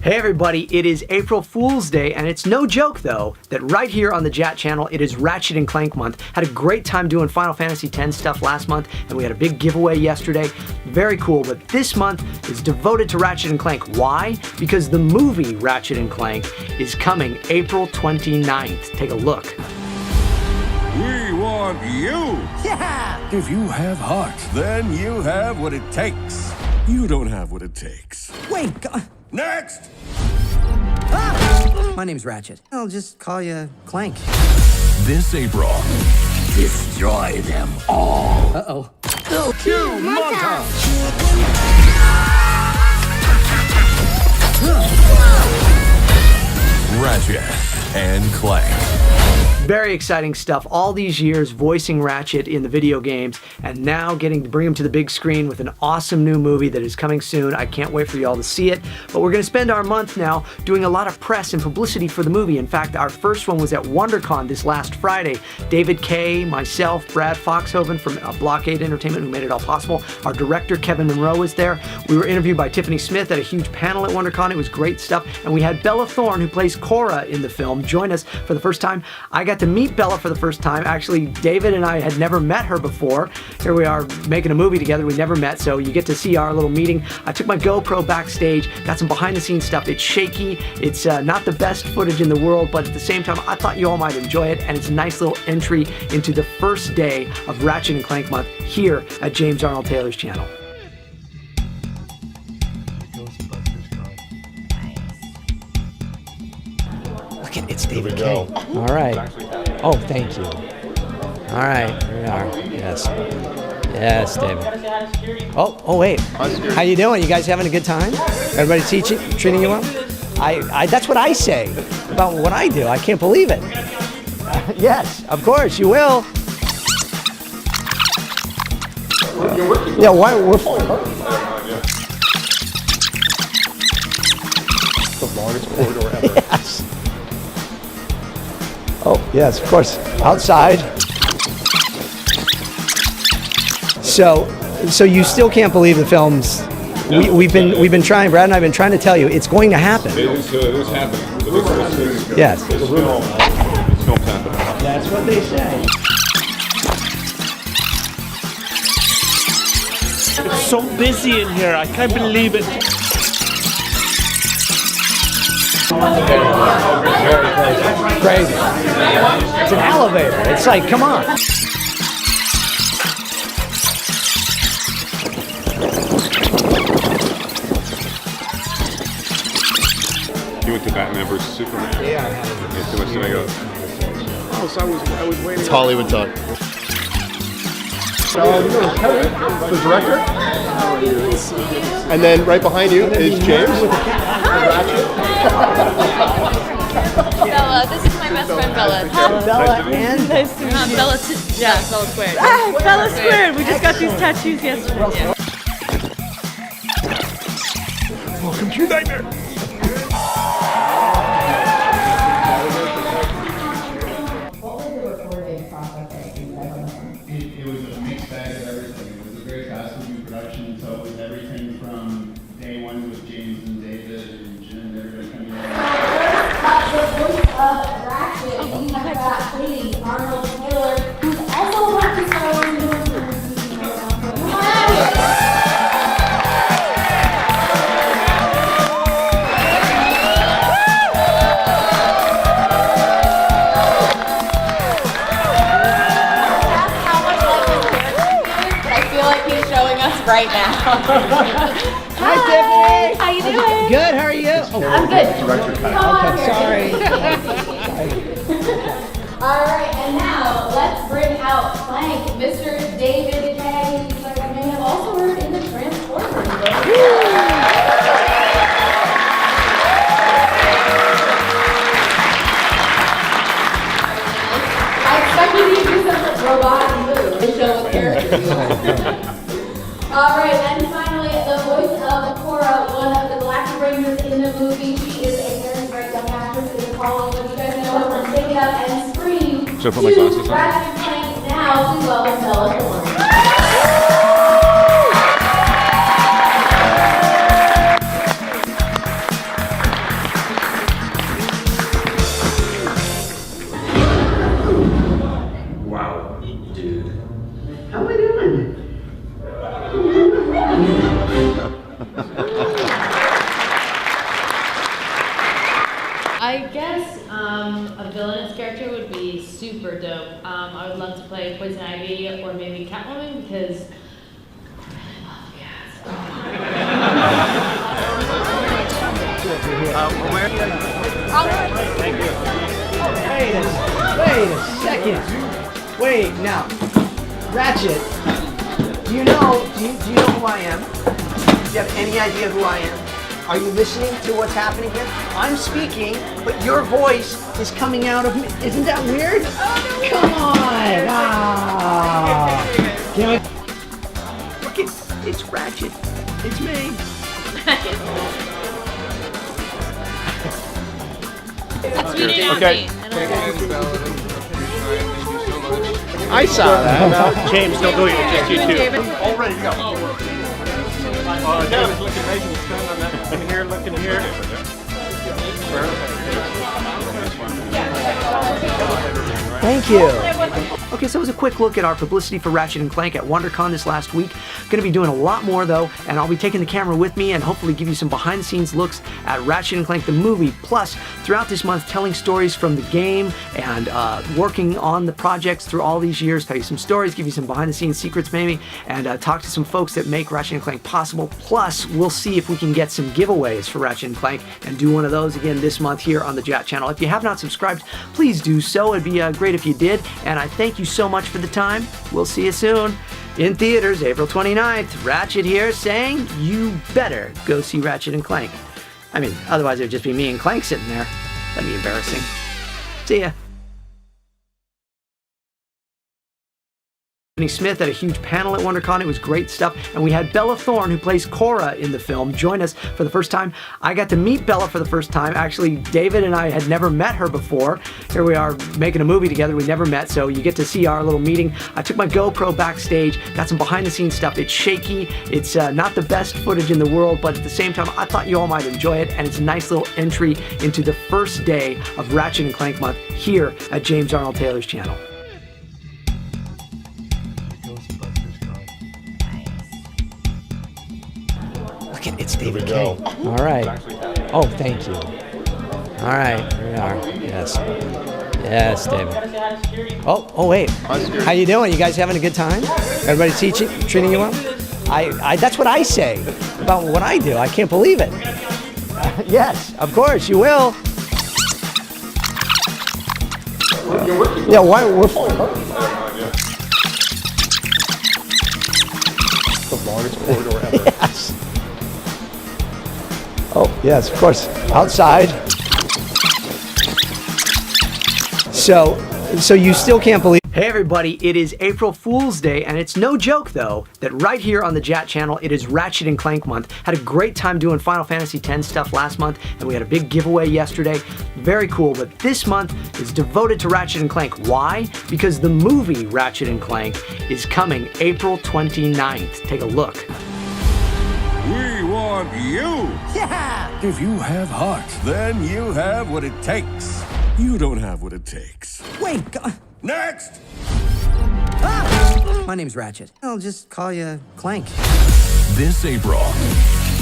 Hey everybody, it is April Fool's Day, and it's no joke though, that right here on the JAT channel, it is Ratchet Clank month. Had a great time doing Final Fantasy X stuff last month, and we had a big giveaway yesterday. Very cool, but this month is devoted to Ratchet Clank. Why? Because the movie Ratchet Clank is coming April 29th. Take a look. We want you! Yeah! If you have heart, then you have what it takes. You don't have what it takes. Wait, Next! ah! My name's Ratchet. I'll just call you Clank. This April, destroy them all. Uh-oh. Cue montage! Ratchet and Clank. Very exciting stuff. All these years voicing Ratchet in the video games, and now getting to bring him to the big screen with an awesome new movie that is coming soon. I can't wait for y'all to see it. But we're going to spend our month now doing a lot of press and publicity for the movie. In fact, our first one was at Wondercon this last Friday. David Kay, myself, Brad Foxhoven from Blockade Entertainment, who made it all possible. Our director, Kevin Monroe, was there. We were interviewed by Tiffany Smith at a huge panel at Wondercon. It was great stuff. And we had Bella Thorne, who plays Cora in the film, join us for the first time. I got to meet Bella for the first time. Actually, David and I had never met her before. Here we are making a movie together. We never met, so you get to see our little meeting. I took my GoPro backstage, got some behind-the-scenes stuff. It's shaky. It's not the best footage in the world, but at the same time, I thought you all might enjoy it, and it's a nice little entry into the first day of Ratchet and Clank month here at James Arnold Taylor's channel. It's David Kay. All right. Oh, thank you. All right, here we are. Yes. Yes, David. Oh, wait. How you doing? You guys having a good time? Everybody treating you well? That's what I say about what I do. I can't believe it. Yes, of course, you will. Yeah, why we're the longest corridor ever. Yes. Oh, yes, of course, outside. So you still can't believe the films. We've been trying. Brad and I have been trying to tell you it's going to happen. It is happening. Yes. It's film's happening. That's what they say. It's so busy in here. I can't believe it. Crazy. It's an elevator. It's like, come on. You went to Batman vs Superman. Yeah, I have. Yeah, too much to make up. Oh, so I was waiting. It's Hollywood talk. The director. And then right behind you is James. Bella, this is my best friend Bella. Bella and Nice to meet you. Bella Squared. Bella Squared. We just got these tattoos yesterday. Welcome to Nightmare. What was the recording process like? It was a mixed bag of everything. It was a very fast-moving production, so it was everything from day one with James and David and Jim and everybody coming in. The voice of Ratchet, we have got Katie Arnold Taylor, who's also about to star in the movie. Right now. Hi, Tiffany. How you doing? Good. How are you? Oh, I'm good. okay. Sorry. All right, and now let's bring out Clank, Mr. David Kay, who you may have also heard in the Transformers. I expected you to do some like robotic move to show what characters you are. All right, and finally, the voice of Cora, one of the Galactic Rangers in the movie. She is a very bright young actress in the Hollywood. You guys know her from Shake It Up and Scream. Should I put my glasses on? Ratchet Clank now to welcome Bella Thorne. I guess a villainous character would be super dope. I would love to play Poison Ivy or maybe Catwoman because I really love cats. Thank you. Wait a second. Wait, now, Ratchet, do you know who I am? Do you have any idea who I am? Are you listening to what's happening here? I'm speaking, but your voice is coming out of me. Isn't that weird? Come on! Ah! Look, it's Ratchet. It's me. Okay. I saw that. James, don't do it. It's just you two. All ready to go. Kevin's looking amazing. Stand on that. Looking here, looking here. Thank you. Okay, so it was a quick look at our publicity for Ratchet & Clank at Wondercon this last week. Going to be doing a lot more though, and I'll be taking the camera with me and hopefully give you some behind the scenes looks at Ratchet & Clank the movie. Plus, throughout this month, telling stories from the game and working on the projects through all these years, tell you some stories, give you some behind the scenes secrets maybe, and talk to some folks that make Ratchet & Clank possible. Plus, we'll see if we can get some giveaways for Ratchet & Clank and do one of those again this month here on the Jat channel. If you have not subscribed, please do so. It'd be great if you did, and I thank you so much for the time. We'll see you soon. In theaters, April 29th. Ratchet here saying you better go see Ratchet & Clank. I mean, otherwise it would just be me and Clank sitting there. That'd be embarrassing. See ya. Smith had a huge panel at WonderCon. It was great stuff. And we had Bella Thorne, who plays Cora in the film, join us for the first time. I got to meet Bella for the first time. Actually, David and I had never met her before. Here we are making a movie together. We never met, so you get to see our little meeting. I took my GoPro backstage, got some behind the scenes stuff. It's shaky. It's not the best footage in the world, but at the same time, I thought you all might enjoy it. And it's a nice little entry into the first day of Ratchet & Clank month here at James Arnold Taylor's channel. It's David K. All right. Oh, thank you. All right, here we are. Yes. Yes, David. Oh, wait. How you doing? You guys having a good time? Everybody treating you well? That's what I say about what I do. I can't believe it. Yes, of course, you will. Yeah, why? We're The longest corridor ever. Yes. Oh, yes, of course. Outside. So you still can't believe. Hey everybody, it is April Fool's Day, and it's no joke though that right here on the Jat channel, it is Ratchet & Clank month. Had a great time doing Final Fantasy X stuff last month, and we had a big giveaway yesterday. Very cool, but this month is devoted to Ratchet & Clank. Why? Because the movie Ratchet & Clank is coming April 29th. Take a look. We want you! Yeah! If you have heart, then you have what it takes. You don't have what it takes. Wait, Next! my name's Ratchet. I'll just call you Clank. This April,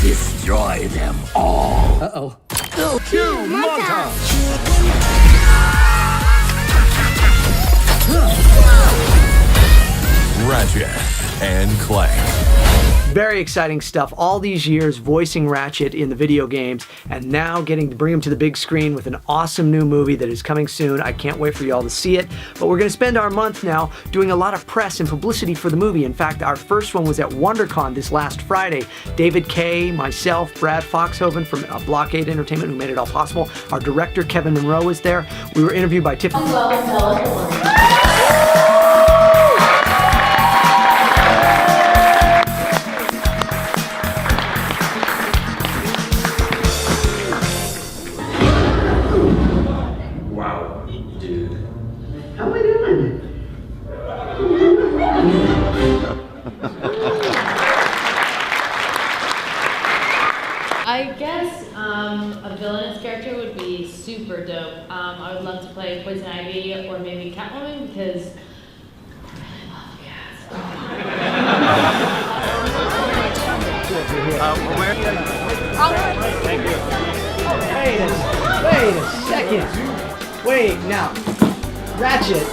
destroy them all. Uh-oh. Cue montage! Ratchet and Clank. Very exciting stuff. All these years voicing Ratchet in the video games, and now getting to bring him to the big screen with an awesome new movie that is coming soon. I can't wait for y'all to see it. But we're going to spend our month now doing a lot of press and publicity for the movie. In fact, our first one was at WonderCon this last Friday. David K., myself, Brad Foxhoven from Blockade Entertainment, who made it all possible. Our director, Kevin Monroe, was there. We were interviewed by Tiffany. I guess a villainous character would be super dope. I would love to play Poison Ivy or maybe Catwoman because I really love cats. Thank you. Wait Wait a second. Wait, now, Ratchet,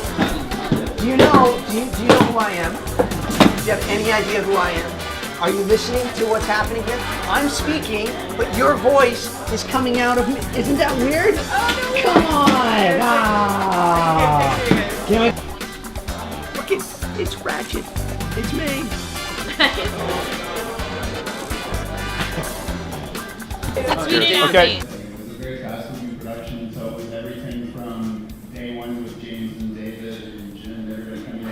do you know who I am? Do you have any idea who I am? Are you listening to what's happening here? I'm speaking, but your voice is coming out of me. Isn't that weird? Oh, no. Come on! Ah. Can we... Look, it's Ratchet. It's me. Okay. It was a great costume production, so it was everything from day one with James and David and Jim and everybody coming in.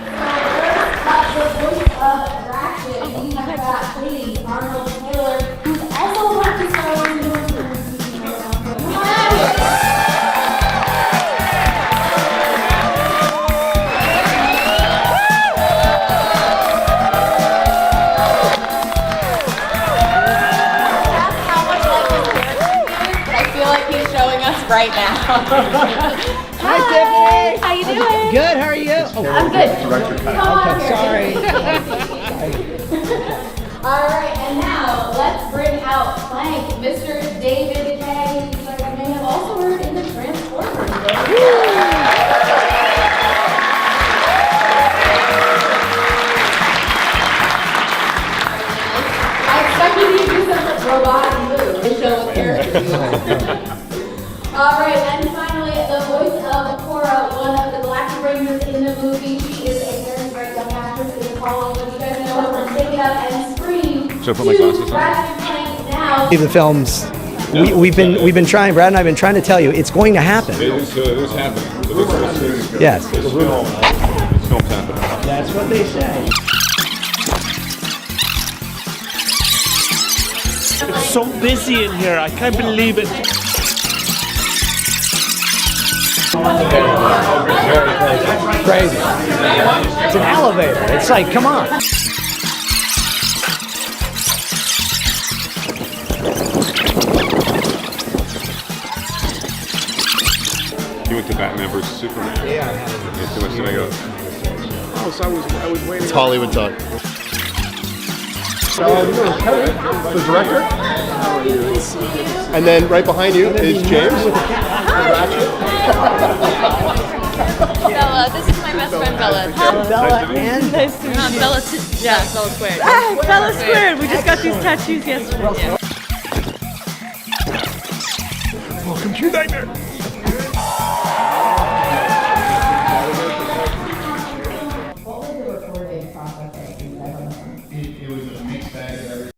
The voice of Ratchet, we have got Katie Arnold Taylor, who's also about to star in the movie. Right now. Hi, Tiffany. How you doing? Good. How are you? Oh, I'm good. okay. Sorry. All right, and now let's bring out Clank, Mr. David K. Like I may have also heard in the Transformers. I expected you to do some robotic move to show what character you are. All right, and finally, the voice of Cora, one of the Black Rangers in the movie. She is a very great young actress in the following. You guys know her from Take It Up and Scream. Should I put my glasses on? Ratchet Clank now. The films. We've been trying, Brad and I've been trying to tell you, it's going to happen. It is happening. Yes. It's film's happening. That's what they say. It's so busy in here. I can't believe it. Crazy. It's an elevator. It's like, come on. You went to Batman vs Superman. Yeah, I have Yeah, too much to go. Oh, so I was waiting. It's Hollywood talk. The director. And then right behind you is James. Bella, this is my best friend Bella. Bella and Nice to meet you. Bella, yeah, Bella Squared. Ah, Bella Squared. We just got these tattoos yesterday. Welcome to Nightmare.